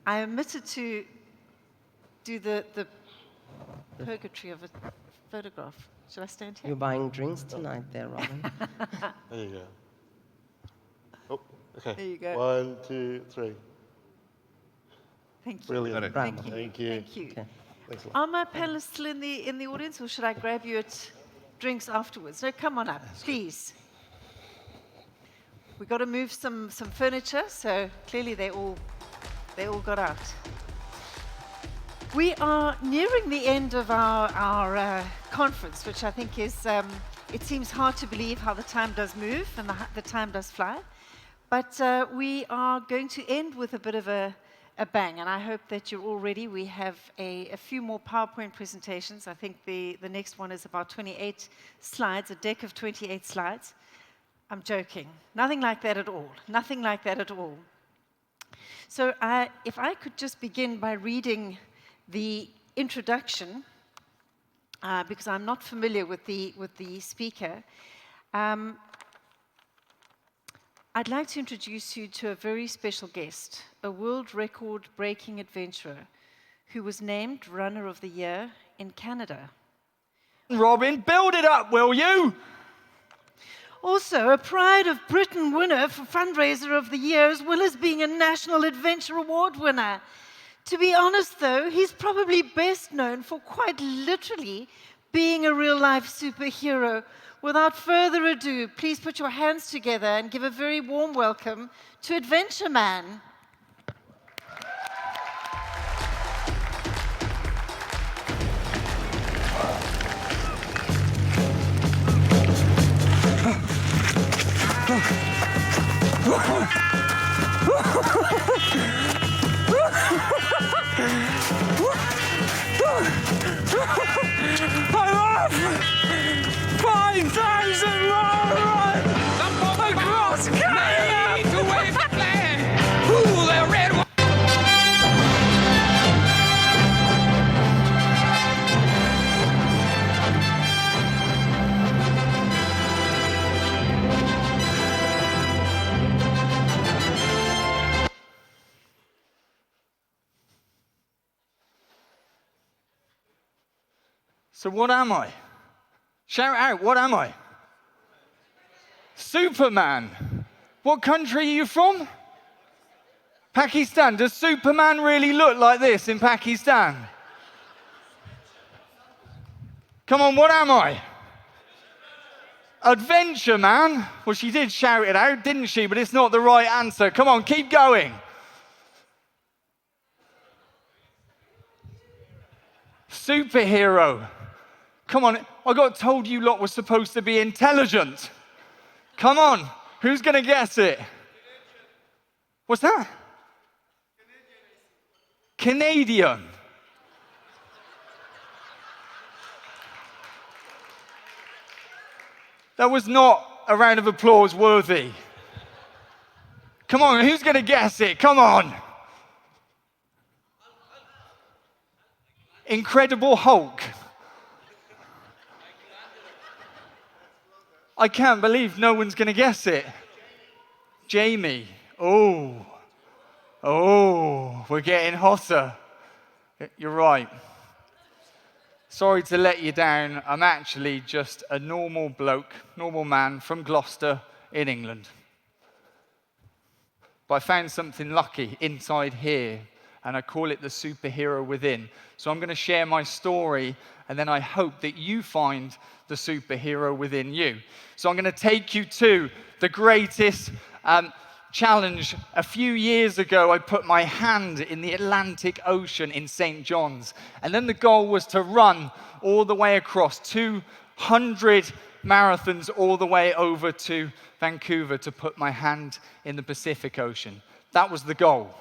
I omitted to do the purgatory of a photograph. Should I stand here? You're buying drinks tonight there, Robin. There you go. Oh, okay. There you go. 1, 2, 3. Thank you. Brilliant. Thank you. Thank you. Thank you. Okay. Thanks a lot. Are my panelists still in the audience, or should I grab you at drinks afterwards? No, come on up, please. We've got to move some furniture, so clearly they all got out. We are nearing the end of our conference, which I think is, it seems hard to believe how the time does move and the time does fly. But we are going to end with a bit of a bang, and I hope that you're all ready. We have a few more PowerPoint presentations. I think the next one is about 28 slides, a deck of 28 slides. I'm joking. Nothing like that at all. Nothing like that at all. So if I could just begin by reading the introduction, because I'm not familiar with the speaker. I'd like to introduce you to a very special guest, a world record-breaking adventurer who was named Runner of the Year in Canada. Robin, build it up, will you? Also, a Pride of Britain winner for Fundraiser of the Year, as well as being a National Adventure Award winner. To be honest, though, he's probably best known for quite literally being a real-life superhero. Without further ado, please put your hands together and give a very warm welcome to Adventureman. I'm off! 5,000 miles across Canada! Ooh, they're red. So what am I? Shout out, what am I? Superman. What country are you from? Pakistan. Does Superman really look like this in Pakistan? Come on, what am I? Adventureman. Well, she did shout it out, didn't she? But it's not the right answer. Come on, keep going. Superhero. Come on, I got told you lot were supposed to be intelligent. Come on, who's going to guess it? What's that? Canadian. That was not a round of applause worthy. Come on, who's going to guess it? Come on. Incredible Hulk. I can't believe no one's going to guess it. Jamie. Oh, we're getting hotter. You're right. Sorry to let you down. I'm actually just a normal bloke, normal man from Gloucester in England. But I found something lucky inside here, and I call it the superhero within. So I'm going to share my story, and then I hope that you find the superhero within you. So I'm going to take you to the greatest challenge. A few years ago, I put my hand in the Atlantic Ocean in St. John's, and then the goal was to run all the way across 200 marathons all the way over to Vancouver to put my hand in the Pacific Ocean. That was the goal.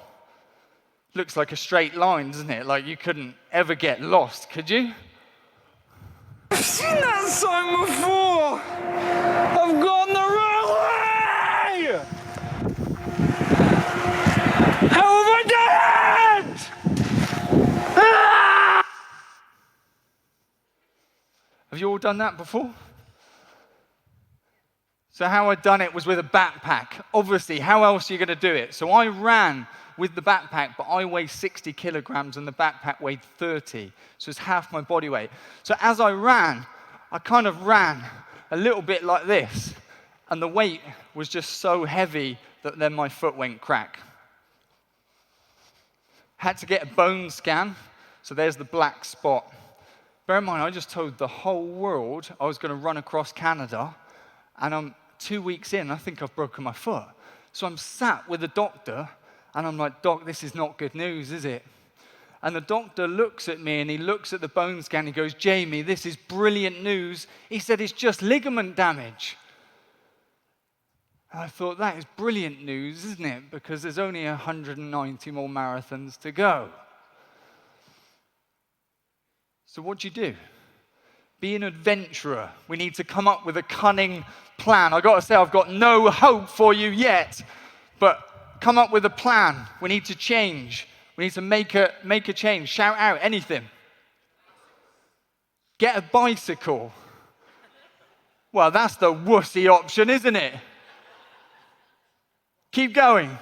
Looks like a straight line, doesn't it? Like you couldn't ever get lost, could you? I've seen that song before! I've gone the wrong way! How have I done it? Ah! Have you all done that before? So how I done it was with a backpack. Obviously, how else are you going to do it? So I ran with the backpack, but I weigh 60 kilograms and the backpack weighed 30. So it's half my body weight. So as I ran, I kind of ran a little bit like this. And the weight was just so heavy that then my foot went crack. Had to get a bone scan. So there's the black spot. Bear in mind, I just told the whole world I was going to run across Canada. And I'm 2 weeks in, I think I've broken my foot. So I'm sat with the doctor, and I'm like, Doc, this is not good news, is it? And the doctor looks at me, and he looks at the bone scan, he goes, Jamie, this is brilliant news. He said, it's just ligament damage. And I thought, that is brilliant news, isn't it? Because there's only 190 more marathons to go. So what do you do? Be an adventurer. We need to come up with a cunning plan. I've got to say, I've got no hope for you yet, but come up with a plan. We need to change. We need to make a change. Shout out anything. Get a bicycle. Well, that's the wussy option, isn't it? Keep going.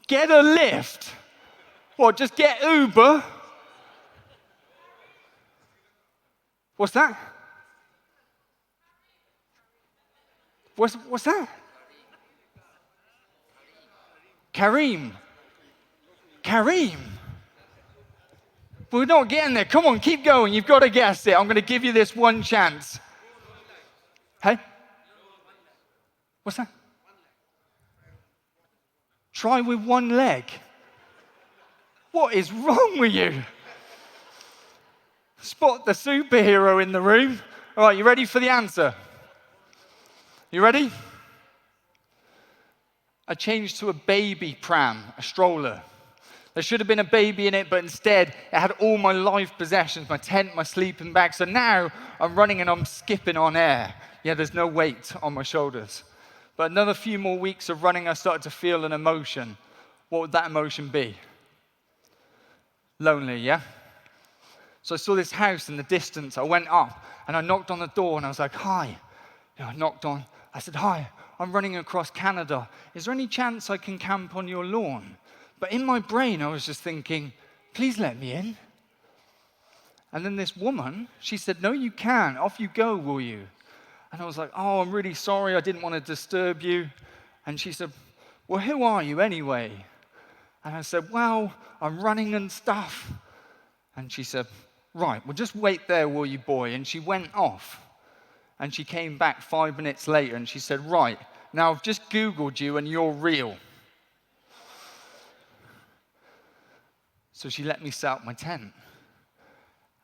Get a lift. What, just get Uber? What's that? What's that? Kareem. We're not getting there. Come on, keep going. You've got to guess it. I'm going to give you this one chance. Hey? What's that? Try with one leg. What is wrong with you? Spot the superhero in the room. All right, you ready for the answer? You ready? I changed to a baby pram, a stroller. There should have been a baby in it, but instead it had all my life possessions, my tent, my sleeping bag. So now I'm running and I'm skipping on air. Yeah, there's no weight on my shoulders. But another few more weeks of running, I started to feel an emotion. What would that emotion be? Lonely, yeah? So I saw this house in the distance. I went up and I knocked on the door and I was like, hi. I knocked on. I said, hi, I'm running across Canada. Is there any chance I can camp on your lawn? But in my brain, I was just thinking, please let me in. And then this woman, she said, no, you can't. Off you go, will you? And I was like, oh, I'm really sorry. I didn't want to disturb you. And she said, well, who are you anyway? And I said, well, I'm running and stuff. And she said, right, well, just wait there, will you, boy? And she went off. And she came back 5 minutes later and she said, right, now I've just Googled you and you're real. So she let me set up my tent.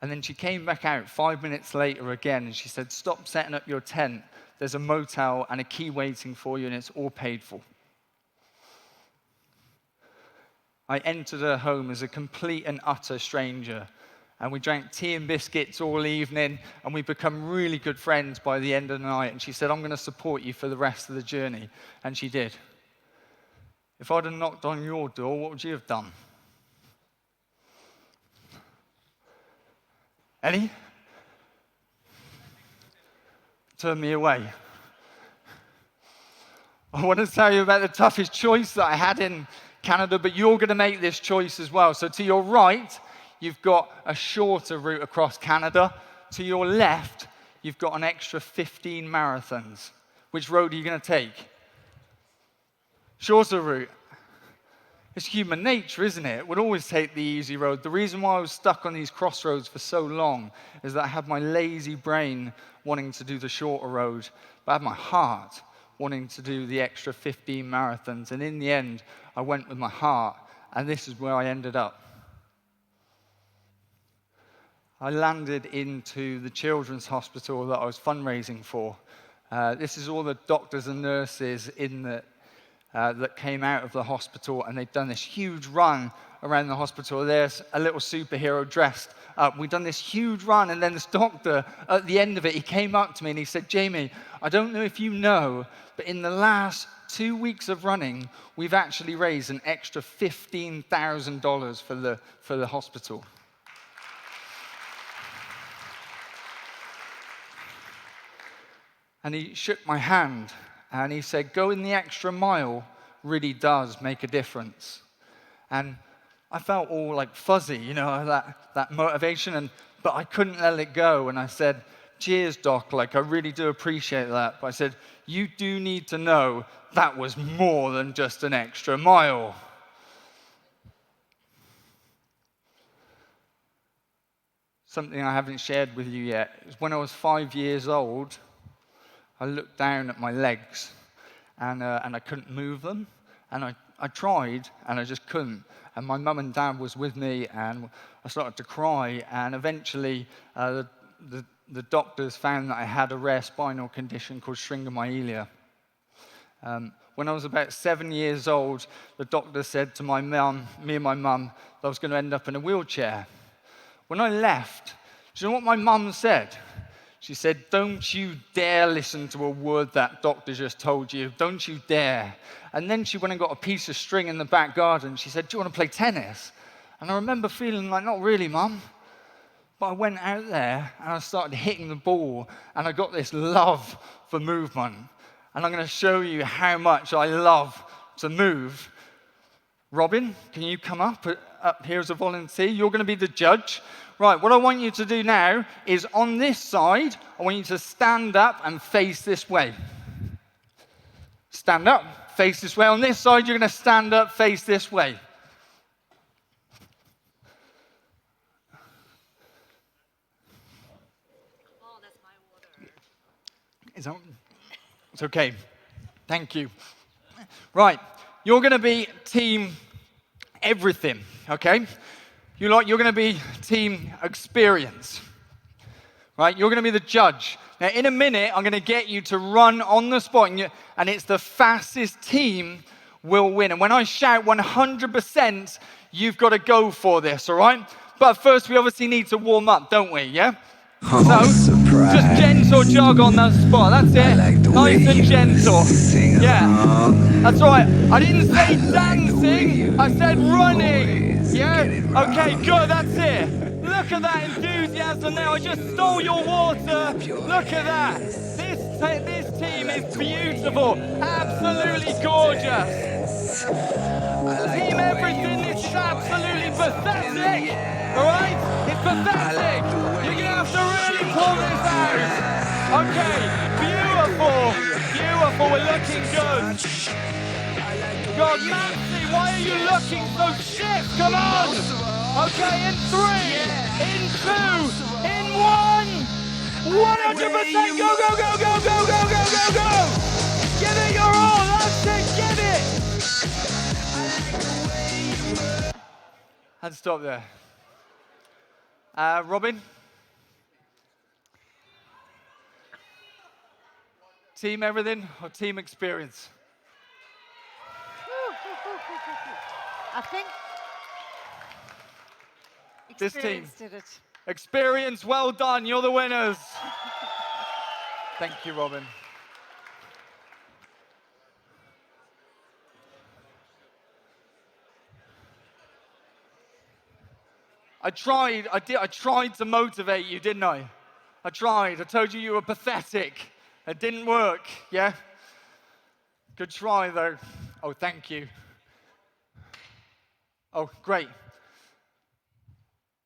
And then she came back out 5 minutes later again and she said, stop setting up your tent. There's a motel and a key waiting for you and it's all paid for. I entered her home as a complete and utter stranger. And we drank tea and biscuits all evening, and we become really good friends by the end of the night. And she said, I'm going to support you for the rest of the journey. And she did. If I'd have knocked on your door, what would you have done? Ellie? Turn me away. I want to tell you about the toughest choice that I had in Canada, but you're going to make this choice as well. So to your right, you've got a shorter route across Canada. To your left, you've got an extra 15 marathons. Which road are you going to take? Shorter route. It's human nature, isn't it? We'll always take the easy road. The reason why I was stuck on these crossroads for so long is that I had my lazy brain wanting to do the shorter road, but I had my heart wanting to do the extra 15 marathons. And in the end, I went with my heart, and this is where I ended up. I landed into the children's hospital that I was fundraising for. This is all the doctors and nurses that came out of the hospital, and they'd done this huge run around the hospital. There's a little superhero dressed up. We'd done this huge run, and then this doctor, at the end of it, he came up to me and he said, Jamie, I don't know if you know, but in the last 2 weeks of running, we've actually raised an extra $15,000 for the hospital. And he shook my hand, and he said, going the extra mile really does make a difference. And I felt all like fuzzy, you know, that motivation, but I couldn't let it go. And I said, cheers, Doc, like I really do appreciate that. But I said, you do need to know that was more than just an extra mile. Something I haven't shared with you yet is when I was 5 years old, I looked down at my legs and I couldn't move them. And I tried and I just couldn't. And my mum and dad was with me and I started to cry. And eventually the doctors found that I had a rare spinal condition called syringomyelia. When I was about 7 years old, the doctor said to me and my mum, that I was going to end up in a wheelchair. When I left, do you know what my mum said? She said, don't you dare listen to a word that doctor just told you. Don't you dare. And then she went and got a piece of string in the back garden. She said, do you want to play tennis? And I remember feeling like, not really, Mum. But I went out there and I started hitting the ball and I got this love for movement. And I'm going to show you how much I love to move. Robin, can you come up here as a volunteer? You're going to be the judge. Right, what I want you to do now is on this side, I want you to stand up and face this way. Stand up, face this way. On this side, you're going to stand up, face this way. Oh, that's my water. It's okay. Thank you. Right, you're going to be team everything, okay? You're going to be team experience, right? You're going to be the judge. Now, in a minute, I'm going to get you to run on the spot, and it's the fastest team will win. And when I shout 100%, you've got to go for this, all right? But first, we obviously need to warm up, don't we, yeah? So, just gentle jog on that spot. That's it. Nice and gentle. Yeah, that's right. I didn't say dancing. I said running. Yeah? Okay, good. That's it. Look at that enthusiasm now. I just stole your water. Look at that. This team is beautiful. Absolutely gorgeous. Team everything. This is absolutely pathetic. All right? It's pathetic. You're going to have to really pull this out. Okay, beautiful. Beautiful. We're looking good. God, Nancy, why are you looking so stiff? Come on. Okay, in 3, in 2, in 1. 100%. Go, go, go, go, go, go, go, go, go. Give it your all. That's it. Give it. And stop there. Robin? Team everything or team experience? I think This team. experience did it. Experience, well done. You're the winners. Thank you, Robin. I tried to motivate you, didn't I? I tried. I told you were pathetic. It didn't work, yeah? Good try, though. Oh, thank you. Oh, great.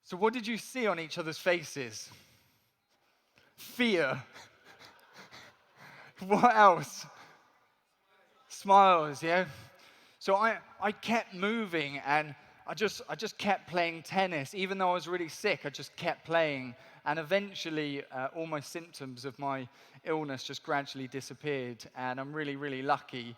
So what did you see on each other's faces? Fear. What else? Smiles, yeah? So I kept moving and I just kept playing tennis. Even though I was really sick, I just kept playing. And eventually, all my symptoms of my illness just gradually disappeared. And I'm really, really lucky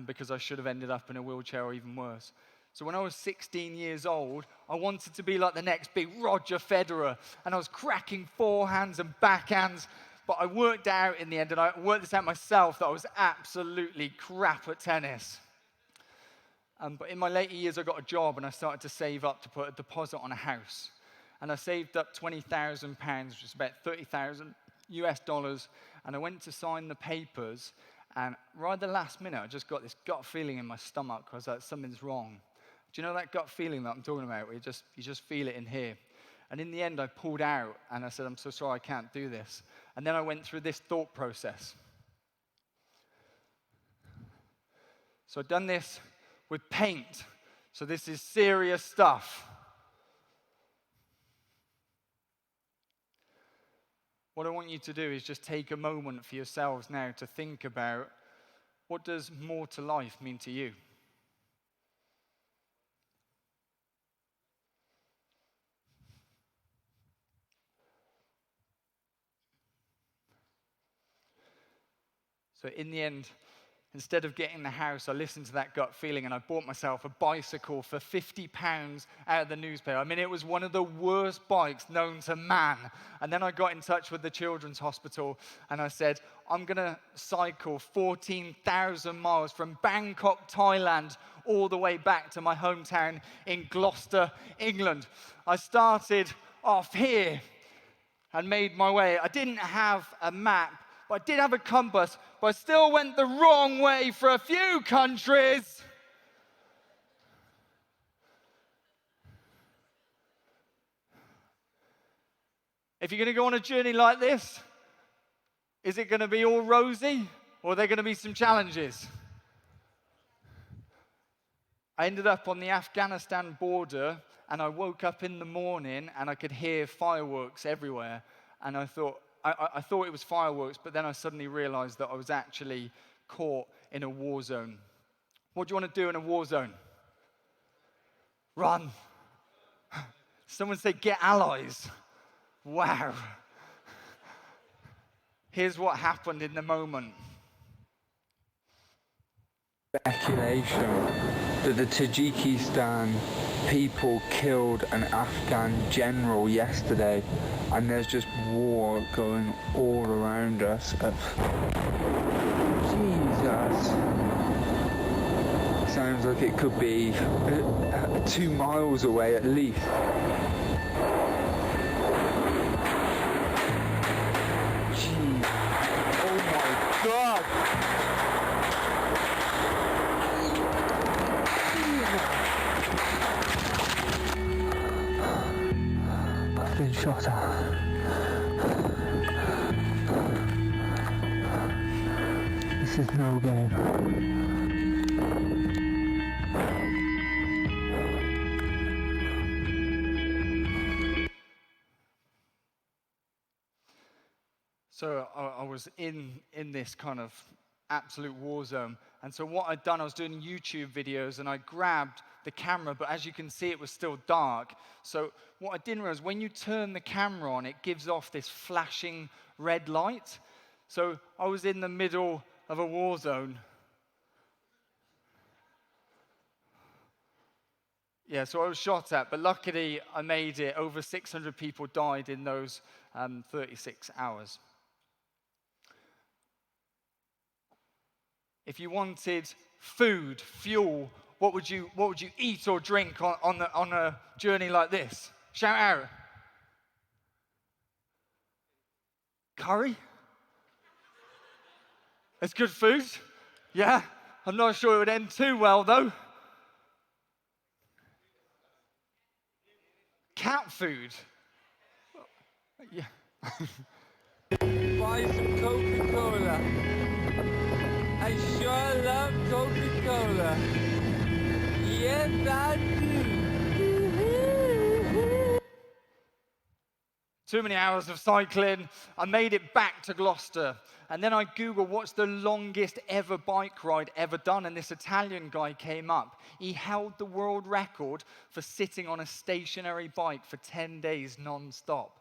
because I should have ended up in a wheelchair or even worse. So when I was 16 years old, I wanted to be like the next big Roger Federer. And I was cracking forehands and backhands. But I worked out in the end, and I worked this out myself, that I was absolutely crap at tennis. But in my later years, I got a job, and I started to save up to put a deposit on a house. And I saved up £20,000, which is about 30,000 US dollars. And I went to sign the papers. And right at the last minute, I just got this gut feeling in my stomach. I was like, something's wrong. Do you know that gut feeling that I'm talking about, where you just feel it in here? And in the end, I pulled out, and I said, I'm so sorry, I can't do this. And then I went through this thought process. So I've done this with paint. So this is serious stuff. What I want you to do is just take a moment for yourselves now to think about, what does more to life mean to you? So in the end, instead of getting the house, I listened to that gut feeling and I bought myself a bicycle for £50 out of the newspaper. I mean, it was one of the worst bikes known to man. And then I got in touch with the Children's Hospital and I said, I'm going to cycle 14,000 miles from Bangkok, Thailand, all the way back to my hometown in Gloucester, England. I started off here and made my way. I didn't have a map, but I did have a compass, but I still went the wrong way for a few countries. If you're going to go on a journey like this, is it going to be all rosy, or are there going to be some challenges? I ended up on the Afghanistan border, and I woke up in the morning, and I could hear fireworks everywhere, and I thought it was fireworks, but then I suddenly realized that I was actually caught in a war zone. What do you want to do in a war zone? Run. Someone say, get allies. Wow. Here's what happened in the moment. Speculation that the Tajikistan people killed an Afghan general yesterday, and there's just war going all around us. Jesus. Sounds like it could be 2 miles away at least. Jeez. Oh my God. I've been shot at. This is no game. So I was in this kind of absolute war zone. And so what I'd done, I was doing YouTube videos and I grabbed the camera, but as you can see, it was still dark. So what I didn't realize, when you turn the camera on, it gives off this flashing red light. So I was in the middle of a war zone. Yeah, so I was shot at, but luckily I made it. Over 600 people died in those 36 hours. If you wanted food, fuel, what would you eat or drink on a journey like this? Shout out. Curry? It's good food. Yeah, I'm not sure it would end too well though. Cat food. Yeah. Buy some Coca-Cola. I sure love Coca-Cola. Yes, I do. Too many hours of cycling. I made it back to Gloucester. And then I Googled what's the longest ever bike ride ever done. And this Italian guy came up. He held the world record for sitting on a stationary bike for 10 days non-stop.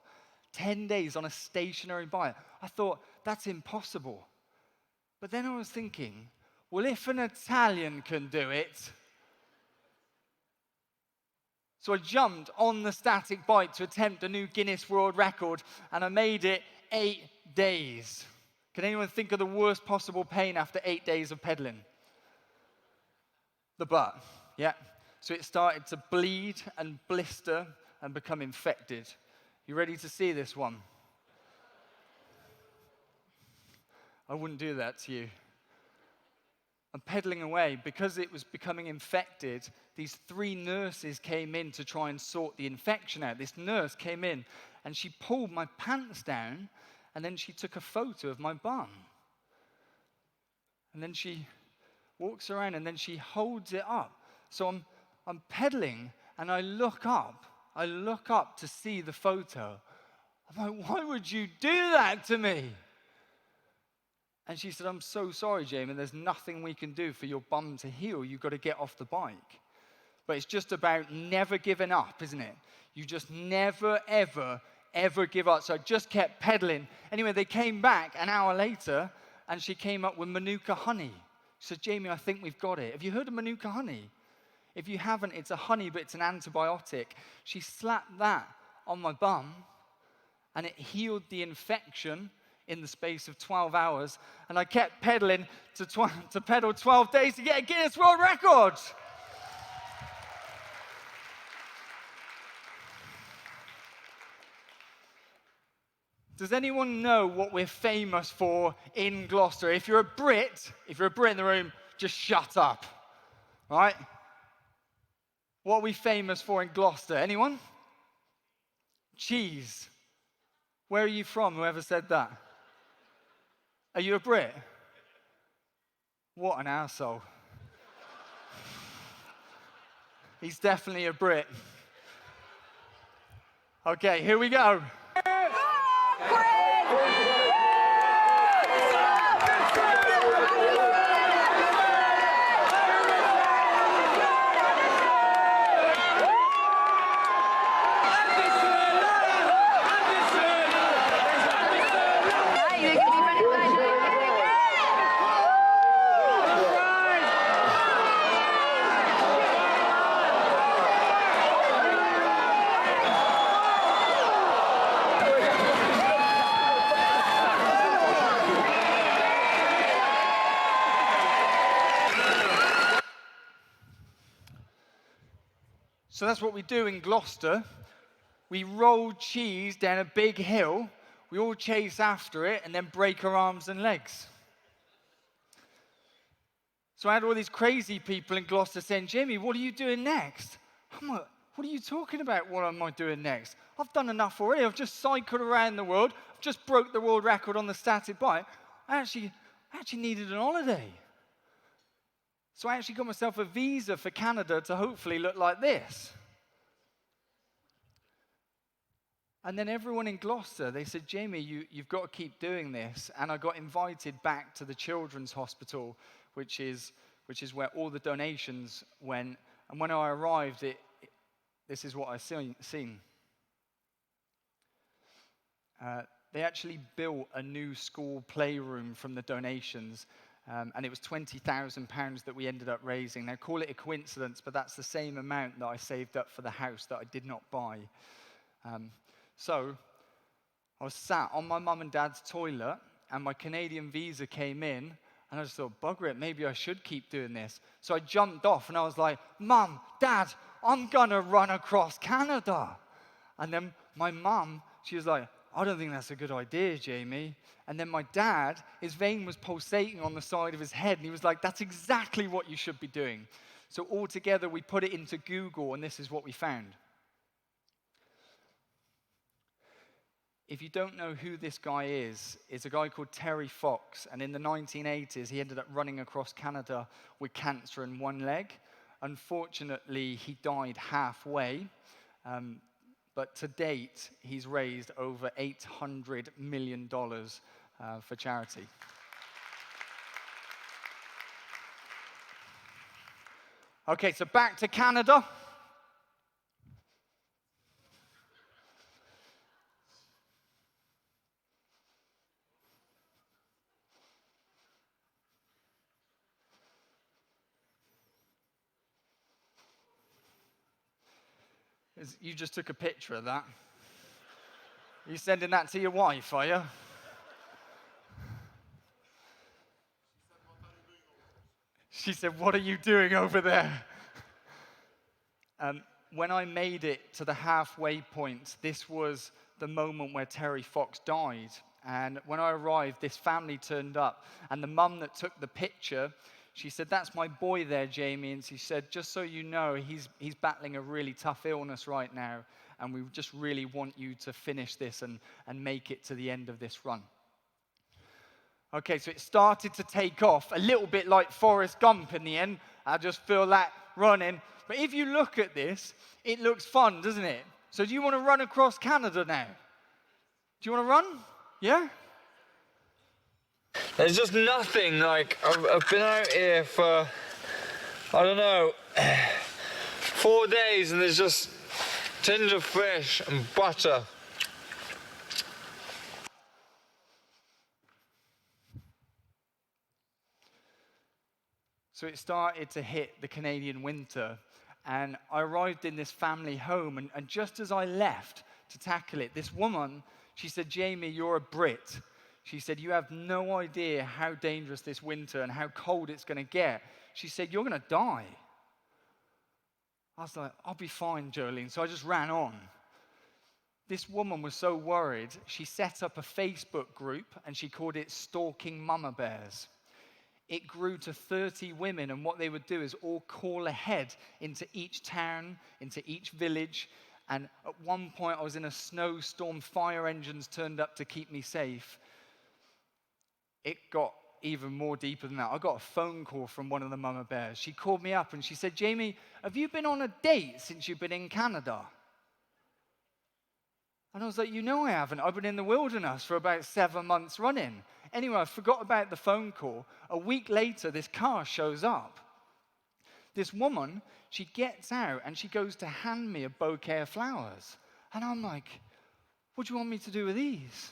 10 days on a stationary bike. I thought, that's impossible. But then I was thinking, well, if an Italian can do it. So I jumped on the static bike to attempt a new Guinness World Record, and I made it 8 days. Can anyone think of the worst possible pain after 8 days of pedaling? The butt, yeah. So it started to bleed and blister and become infected. You ready to see this one? I wouldn't do that to you. I'm pedaling away. Because it was becoming infected, these 3 nurses came in to try and sort the infection out. This nurse came in and she pulled my pants down and then she took a photo of my bum. And then she walks around, and then she holds it up. So I'm pedaling, and I look up to see the photo. I'm like, why would you do that to me? And she said, I'm so sorry, Jamie, there's nothing we can do for your bum to heal. You've got to get off the bike. But it's just about never giving up, isn't it? You just never, ever, ever give up. So I just kept pedaling. Anyway, they came back an hour later, and she came up with Manuka honey. She said, Jamie, I think we've got it. Have you heard of Manuka honey? If you haven't, it's a honey, but it's an antibiotic. She slapped that on my bum, and it healed the infection in the space of 12 hours. And I kept pedaling to pedal 12 days to get a Guinness World Record. Does anyone know what we're famous for in Gloucester? If you're a Brit in the room, just shut up, right? What are we famous for in Gloucester? Anyone? Cheese. Where are you from, whoever said that? Are you a Brit? What an arsehole. He's definitely a Brit. Okay, here we go. So that's what we do in Gloucester. We roll cheese down a big hill, we all chase after it, and then break our arms and legs. So I had all these crazy people in Gloucester saying, Jamie, what are you doing next? I'm like, what are you talking about? What am I doing next? I've done enough already. I've just cycled around the world. I've just broke the world record on the static bike. I actually needed an holiday. So I actually got myself a visa for Canada to hopefully look like this. And then everyone in Gloucester, they said, Jamie, you've got to keep doing this. And I got invited back to the Children's Hospital, which is where all the donations went. And when I arrived, this is what I seen. They actually built a new school playroom from the donations. And it was £20,000 that we ended up raising. Now, call it a coincidence, but that's the same amount that I saved up for the house that I did not buy. So I was sat on my mum and dad's toilet, and my Canadian visa came in, and I just thought, bugger it, maybe I should keep doing this. So I jumped off, and I was like, Mum, Dad, I'm going to run across Canada. And then my mum, she was like, I don't think that's a good idea, Jamie. And then my dad, his vein was pulsating on the side of his head, and he was like, that's exactly what you should be doing. So all together, we put it into Google, and this is what we found. If you don't know who this guy is, it's a guy called Terry Fox, and in the 1980s, he ended up running across Canada with cancer in one leg. Unfortunately, he died halfway. But to date, he's raised over $800 million for charity. Okay, so back to Canada. You just took a picture of that. Are you sending that to your wife, are you? She said, what are you doing over there? When I made it to the halfway point, this was the moment where Terry Fox died. And when I arrived, this family turned up. And the mum that took the picture, she said, that's my boy there, Jamie. And she said, just so you know, he's battling a really tough illness right now. And we just really want you to finish this and make it to the end of this run. Okay, so it started to take off, a little bit like Forrest Gump in the end. I just feel that running. But if you look at this, it looks fun, doesn't it? So do you want to run across Canada now? Do you want to run? Yeah? There's just nothing, like, I've been out here for, I don't know, 4 days, and there's just tins of fish and butter. So it started to hit the Canadian winter, and I arrived in this family home, and just as I left to tackle it, this woman, she said, Jamie, you're a Brit. She said, you have no idea how dangerous this winter and how cold it's going to get. She said, you're going to die. I was like, I'll be fine, Jolene. So I just ran on. This woman was so worried, she set up a Facebook group, and she called it Stalking Mama Bears. It grew to 30 women, and what they would do is all call ahead into each town, into each village. And at one point, I was in a snowstorm, fire engines turned up to keep me safe. It got even more deeper than that. I got a phone call from one of the mama bears. She called me up and she said, Jamie, have you been on a date since you've been in Canada? And I was like, you know I haven't. I've been in the wilderness for about 7 months running. Anyway, I forgot about the phone call. A week later, this car shows up. This woman, she gets out and she goes to hand me a bouquet of flowers. And I'm like, what do you want me to do with these?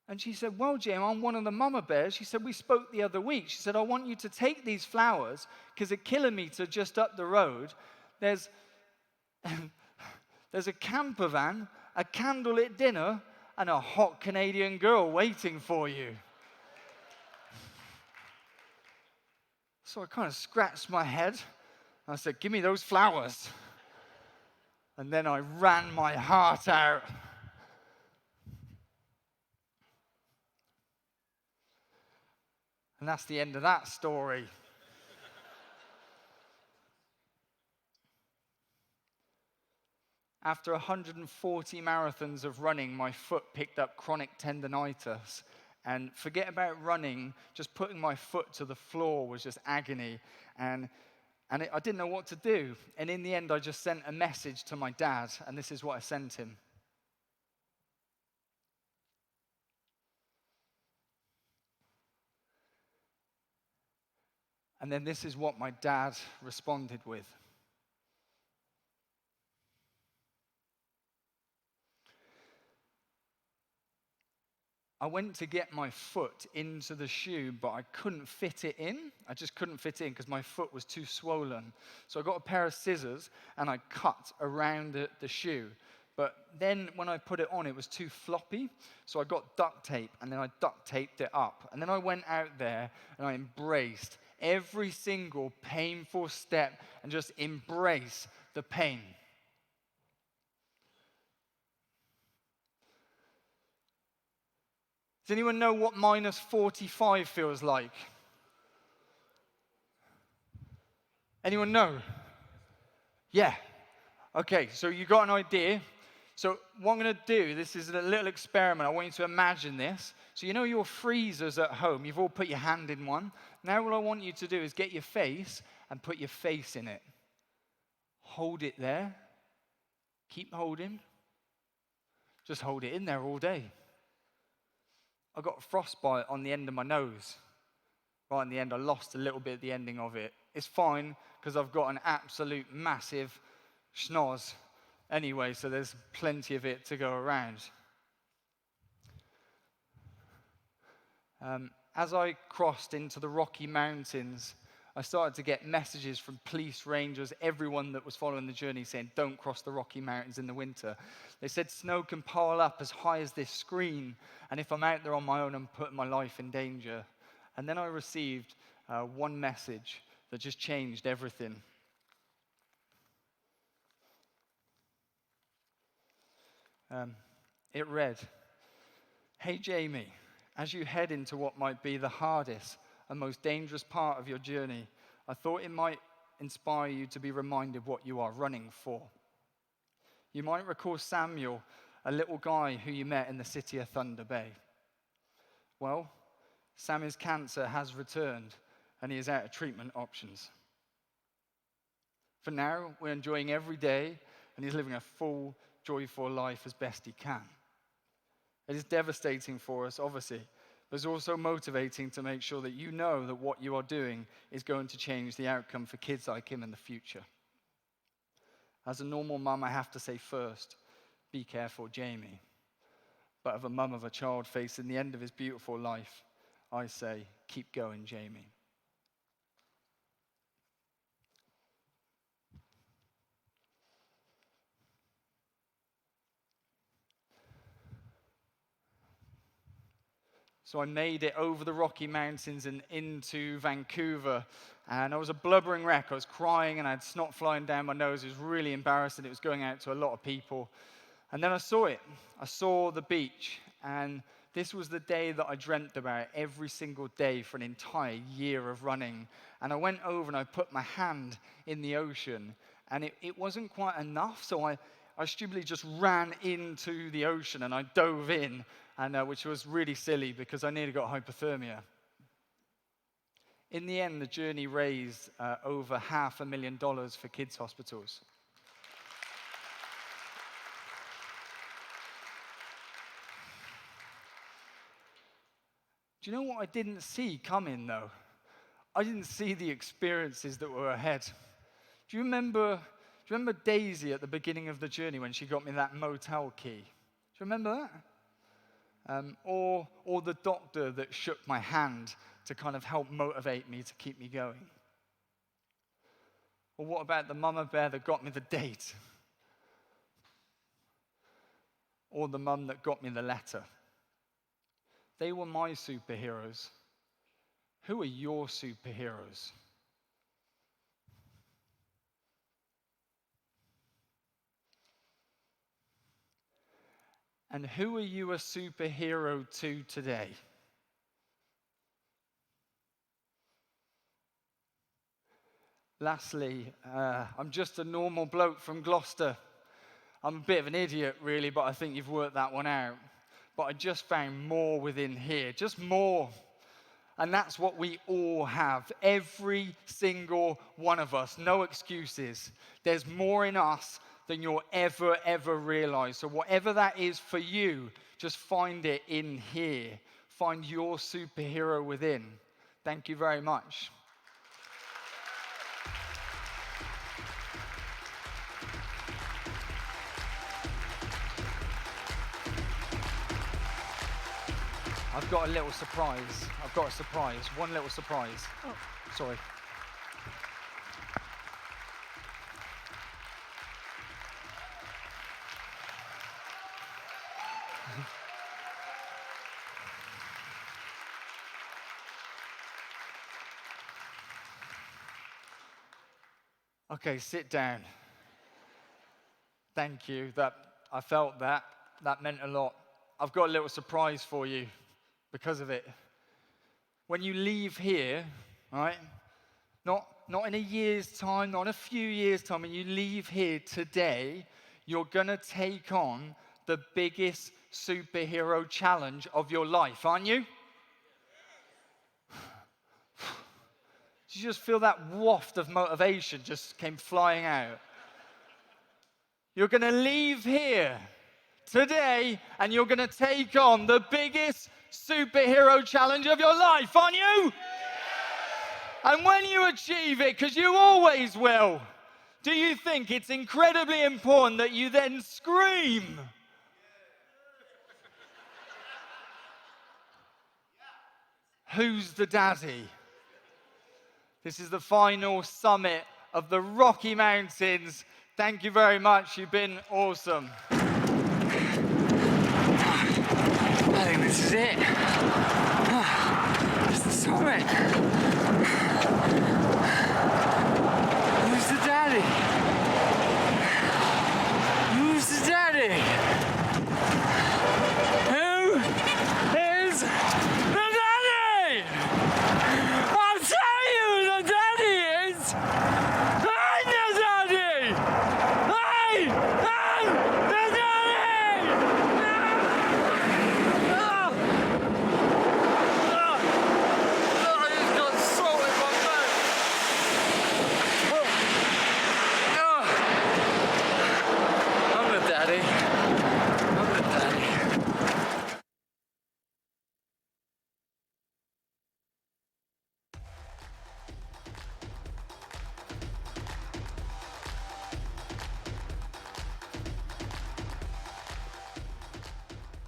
And she said, well, Jim, I'm one of the mama bears. She said, we spoke the other week. She said, I want you to take these flowers because at Kilometre, just up the road, there's a camper van, a candlelit dinner, and a hot Canadian girl waiting for you. So I kind of scratched my head. I said, give me those flowers. And then I ran my heart out. And that's the end of that story. After 140 marathons of running, my foot picked up chronic tendinitis. And forget about running, just putting my foot to the floor was just agony. I didn't know what to do. And in the end, I just sent a message to my dad, and this is what I sent him. And then this is what my dad responded with. I went to get my foot into the shoe, but I couldn't fit it in. I just couldn't fit it in because my foot was too swollen. So I got a pair of scissors and I cut around the shoe. But then when I put it on, it was too floppy. So I got duct tape and then I duct taped it up. And then I went out there and I embraced every single painful step and just embrace the pain. Does anyone know what minus 45 feels like? Anyone know? Yeah. Okay, so you got an idea. So what I'm going to do, this is a little experiment. I want you to imagine this. So you know your freezers at home, you've all put your hand in one. Now what I want you to do is get your face and put your face in it. Hold it there. Keep holding. Just hold it in there all day. I got frostbite on the end of my nose. Right in the end, I lost a little bit at the ending of it. It's fine, because I've got an absolute massive schnoz anyway, so there's plenty of it to go around. As I crossed into the Rocky Mountains, I started to get messages from police, rangers, everyone that was following the journey saying, don't cross the Rocky Mountains in the winter. They said snow can pile up as high as this screen, and if I'm out there on my own, I'm putting my life in danger. And then I received one message that just changed everything. It read, hey Jamie, as you head into what might be the hardest and most dangerous part of your journey, I thought it might inspire you to be reminded what you are running for. You might recall Samuel, a little guy who you met in the city of Thunder Bay. Well, Sammy's cancer has returned, and he is out of treatment options. For now, we're enjoying every day, and he's living a full, joyful life as best he can. It is devastating for us, obviously, but it's also motivating to make sure that you know that what you are doing is going to change the outcome for kids like him in the future. As a normal mum, I have to say first, be careful, Jamie. But of a mum of a child facing the end of his beautiful life, I say, keep going, Jamie. So I made it over the Rocky Mountains and into Vancouver, and I was a blubbering wreck. I was crying, and I had snot flying down my nose. It was really embarrassing. It was going out to a lot of people. And then I saw it. I saw the beach, and this was the day that I dreamt about every single day for an entire year of running. And I went over and I put my hand in the ocean, and it wasn't quite enough, so I stupidly just ran into the ocean, and I dove in, and which was really silly because I nearly got hypothermia. In the end, the journey raised over $500,000 for kids' hospitals. Do you know what I didn't see coming, though? I didn't see the experiences that were ahead. Do you remember Daisy at the beginning of the journey when she got me that motel key? Do you remember that? Or the doctor that shook my hand to kind of help motivate me to keep me going? Or what about the mama bear that got me the date? Or the mum that got me the letter? They were my superheroes. Who are your superheroes? And who are you a superhero to today? Lastly, I'm just a normal bloke from Gloucester. I'm a bit of an idiot, really, but I think you've worked that one out. But I just found more within here, just more. And that's what we all have, every single one of us, no excuses. There's more in us than you'll ever realize. So whatever that is for you, just find it in here. Find your superhero within. Thank you very much. I've got a little surprise. I've got a surprise. One little surprise. Oh, sorry. Okay, sit down. Thank you. I felt that. That meant a lot. I've got a little surprise for you because of it. When you leave here, right? Not in a year's time, not in a few years' time. When you leave here today, you're going to take on the biggest superhero challenge of your life, aren't you? Did you just feel that waft of motivation just came flying out? You're going to leave here today and you're going to take on the biggest superhero challenge of your life, aren't you? And when you achieve it, because you always will, do you think it's incredibly important that you then scream? Who's the daddy? This is the final summit of the Rocky Mountains. Thank you very much. You've been awesome. I think this is it. It's the summit. Who's the daddy? Who's the daddy? Who is the daddy? I'll tell you who the daddy is. I'm the daddy. I am the daddy.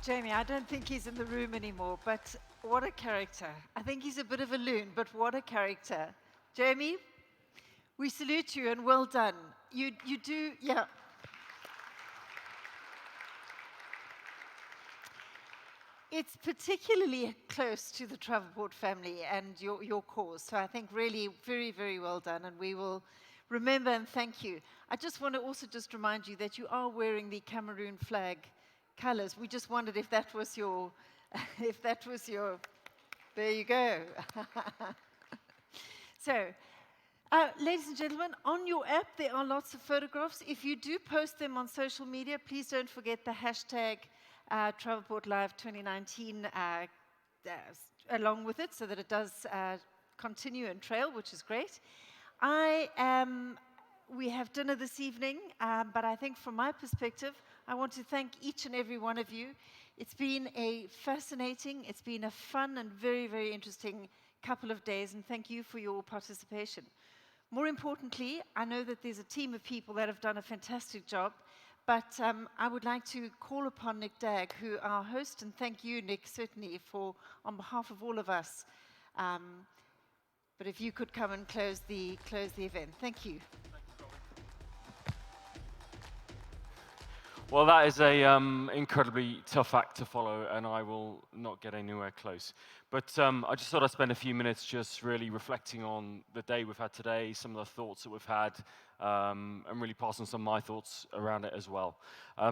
Jamie, I don't think he's in the room anymore, but what a character. I think he's a bit of a loon, but what a character. Jamie, we salute you and well done. You do, yeah. It's particularly close to the Travelport family and your cause. So I think really very, very well done. And we will remember and thank you. I just want to also just remind you that you are wearing the Cameroon flag colors. We just wondered if that was your, there you go. So, ladies and gentlemen, on your app, there are lots of photographs. If you do post them on social media, please don't forget the hashtag TravelportLIVE 2019 along with it so that it does continue and trail, which is great. We have dinner this evening, but I think from my perspective, I want to thank each and every one of you. It's been a fascinating, it's been a fun and very, very interesting couple of days, and thank you for your participation. More importantly, I know that there's a team of people that have done a fantastic job, but I would like to call upon Nick Dagg, who our host, and thank you, Nick, certainly, on behalf of all of us. But if you could come and close the event. Thank you. Well, that is a incredibly tough act to follow, and I will not get anywhere close. But I just thought I'd spend a few minutes just really reflecting on the day we've had today, some of the thoughts that we've had, and really passing some of my thoughts around it as well.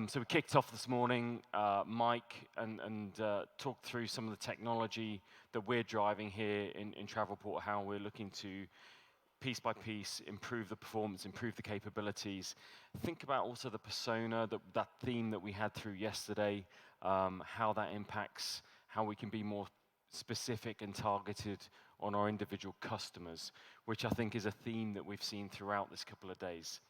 So we kicked off this morning, Mike, and talked through some of the technology that we're driving here in Travelport, how we're looking to piece by piece, improve the performance, improve the capabilities. Think about also the persona, that theme that we had through yesterday, how that impacts how we can be more specific and targeted on our individual customers, which I think is a theme that we've seen throughout this couple of days.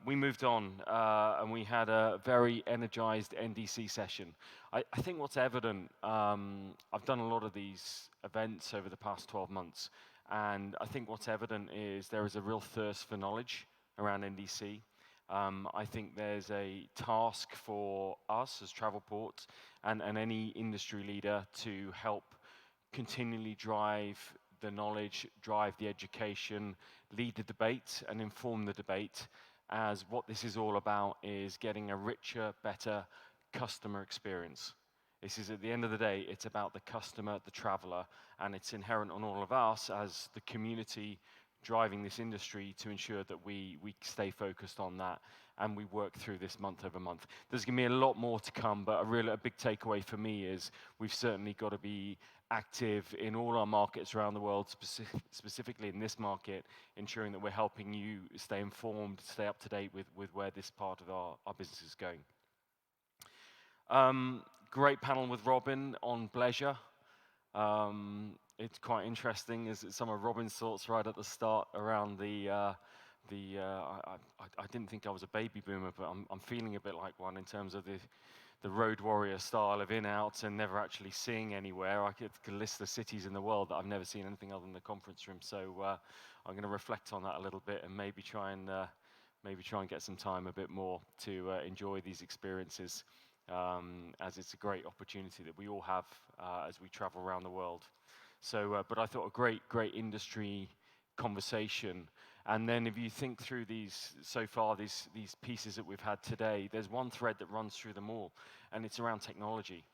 We moved on and we had a very energized NDC session. I think what's evident, I've done a lot of these events over the past 12 months, and I think what's evident is there is a real thirst for knowledge around NDC. I think there's a task for us as Travelport and any industry leader to help continually drive the knowledge, drive the education, lead the debate and inform the debate, as what this is all about is getting a richer, better customer experience. This is, at the end of the day, it's about the customer, the traveler, and it's inherent on all of us as the community driving this industry to ensure that we stay focused on that and we work through this month over month. There's going to be a lot more to come, but a big takeaway for me is we've certainly got to be active in all our markets around the world, specifically in this market, ensuring that we're helping you stay informed, stay up to date with where this part of our business is going. Great panel with Robin on bleisure. It's quite interesting, is some of Robin's thoughts right at the start around I didn't think I was a baby boomer, but I'm feeling a bit like one in terms of the road warrior style of in-out and never actually seeing anywhere. I could list the cities in the world that I've never seen anything other than the conference room. So I'm going to reflect on that a little bit and maybe try and get some time a bit more to enjoy these experiences. As it's a great opportunity that we all have as we travel around the world. So, but I thought a great industry conversation. And then if you think through these pieces that we've had today, there's one thread that runs through them all, and it's around technology.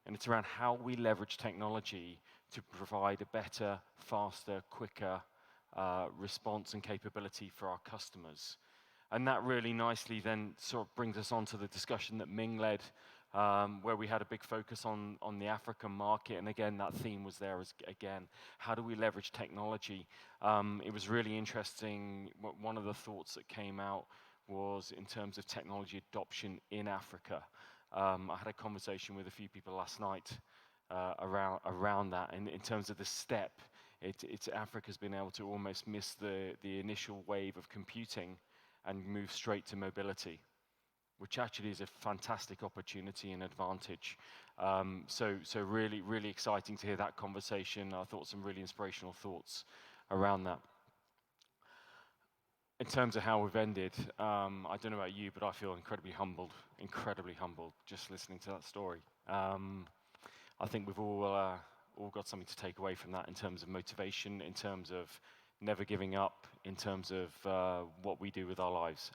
And it's around how we leverage technology to provide a better, faster, quicker response and capability for our customers. And that really nicely then sort of brings us on to the discussion that Ming led, where we had a big focus on the African market. And again, that theme was there again. How do we leverage technology? It was really interesting. One of the thoughts that came out was in terms of technology adoption in Africa. I had a conversation with a few people last night around that. And in terms of the step, Africa's been able to almost miss the initial wave of computing and move straight to mobility, which actually is a fantastic opportunity and advantage. So really exciting to hear that conversation. I thought some really inspirational thoughts around that. In terms of how we've ended, I don't know about you, but I feel incredibly humbled just listening to that story. I think we've all got something to take away from that in terms of motivation, in terms of never giving up, in terms of what we do with our lives.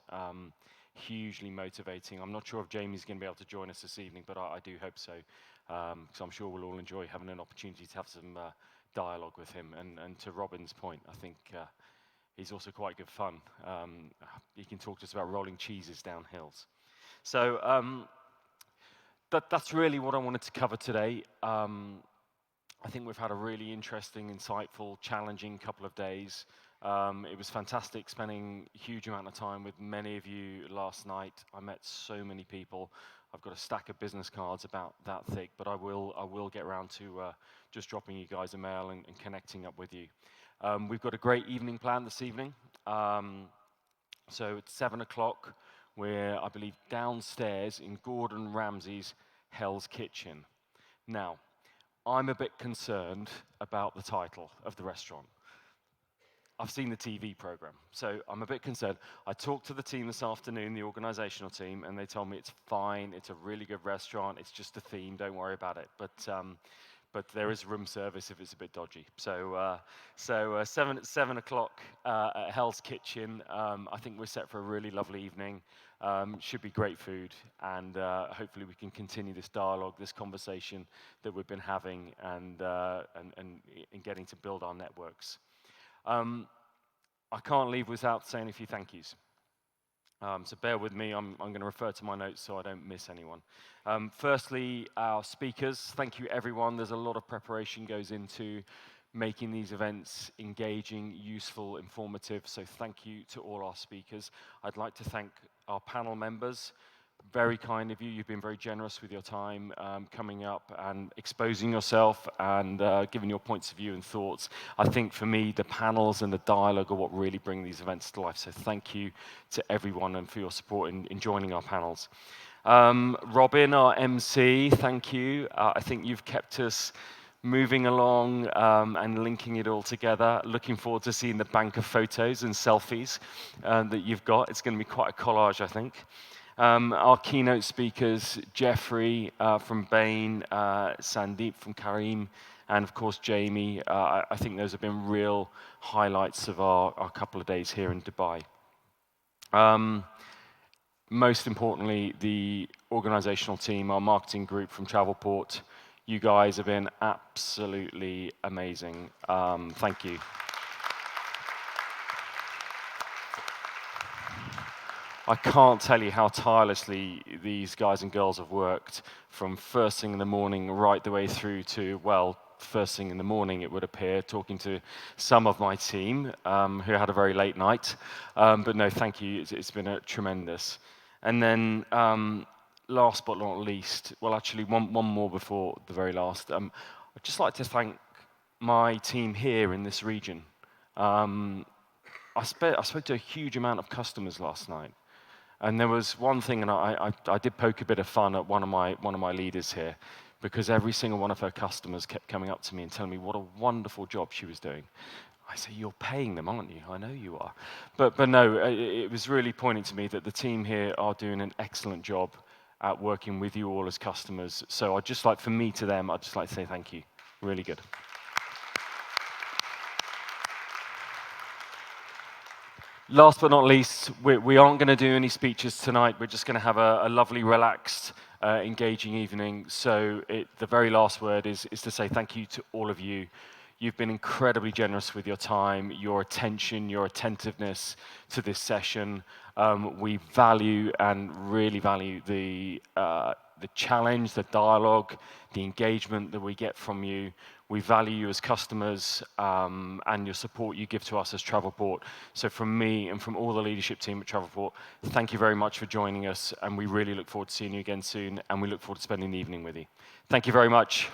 Hugely motivating. I'm not sure if Jamie's going to be able to join us this evening, but I do hope so, because I'm sure we'll all enjoy having an opportunity to have some dialogue with him. And to Robin's point, I think he's also quite good fun. He can talk to us about rolling cheeses down hills. So that's really what I wanted to cover today. I think we've had a really interesting, insightful, challenging couple of days. It was fantastic spending a huge amount of time with many of you last night. I met so many people. I've got a stack of business cards about that thick, but I will get around to just dropping you guys a mail and connecting up with you. We've got a great evening planned this evening. So it's 7 o'clock. We're, I believe, downstairs in Gordon Ramsay's Hell's Kitchen. Now, I'm a bit concerned about the title of the restaurant. I've seen the TV program, so I'm a bit concerned. I talked to the team this afternoon, the organizational team, and they told me it's fine, it's a really good restaurant, it's just a theme, don't worry about it. But there is room service if it's a bit dodgy. So 7 o'clock at Hell's Kitchen. I think we're set for a really lovely evening. Should be great food, and hopefully we can continue this dialogue, this conversation that we've been having, and getting to build our networks. I can't leave without saying a few thank yous. So bear with me, I'm going to refer to my notes so I don't miss anyone. Firstly, our speakers, thank you everyone. There's a lot of preparation goes into making these events engaging, useful, informative, so thank you to all our speakers. I'd like to thank our panel members. Very kind of you. You've been very generous with your time, coming up and exposing yourself and giving your points of view and thoughts. I think for me, the panels and the dialogue are what really bring these events to life. So thank you to everyone and for your support in joining our panels. Robin, our MC, thank you. I think you've kept us moving along and linking it all together. Looking forward to seeing the bank of photos and selfies that you've got. It's going to be quite a collage, I think. Our keynote speakers, Jeffrey from Bain, Sandeep from Kareem, and of course Jamie. I think those have been real highlights of our couple of days here in Dubai. Most importantly, the organizational team, our marketing group from Travelport, you guys have been absolutely amazing. Thank you. I can't tell you how tirelessly these guys and girls have worked from first thing in the morning right the way through to, well, first thing in the morning, it would appear, talking to some of my team who had a very late night. But no, thank you. It's been a tremendous. And then last but not least, well, actually one more before the very last. I'd just like to thank my team here in this region. I spoke to a huge amount of customers last night. And there was one thing, and I did poke a bit of fun at one of my leaders here, because every single one of her customers kept coming up to me and telling me what a wonderful job she was doing. I said, you're paying them, aren't you? I know you are. But no, it was really pointing to me that the team here are doing an excellent job at working with you all as customers. So I'd just like, from me to them, I'd just like to say thank you. Really good. Last but not least, we aren't going to do any speeches tonight. We're just going to have a lovely, relaxed, engaging evening. So the very last word is to say thank you to all of you. You've been incredibly generous with your time, your attention, your attentiveness to this session. We value and really value the challenge, the dialogue, the engagement that we get from you. We value you as customers and your support you give to us as Travelport. So from me and from all the leadership team at Travelport, thank you very much for joining us, and we really look forward to seeing you again soon, and we look forward to spending the evening with you. Thank you very much.